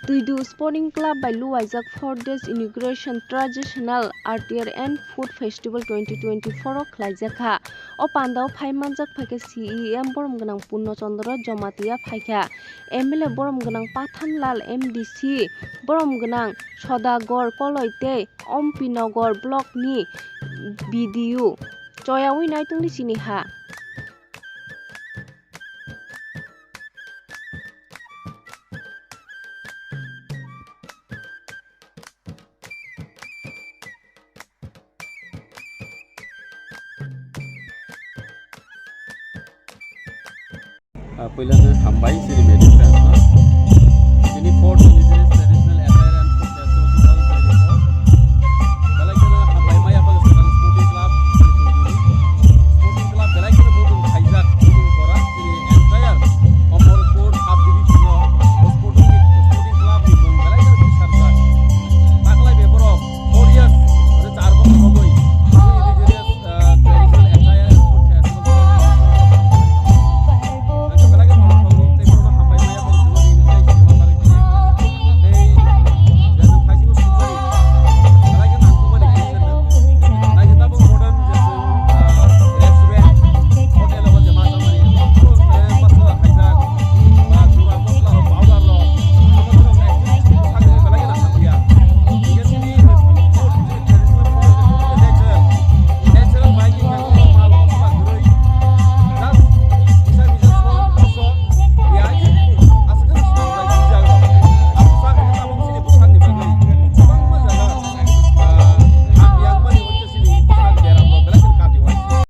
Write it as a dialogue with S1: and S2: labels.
S1: Twidu Sporting Club by Luwaji 4 days inauguration traditional artier and food festival 2024 o khlaijakha o pandao phaimanjak phaike CEM borom ganang Punno Chandra Jamatia phaikha MLA borom ganang Pathanlal MDC borom ganang Sodagor Koloite Ompinagar block ni BDU choyawi naitungni sini ha
S2: पहिलानो हामबाय सिरिमेट friends 24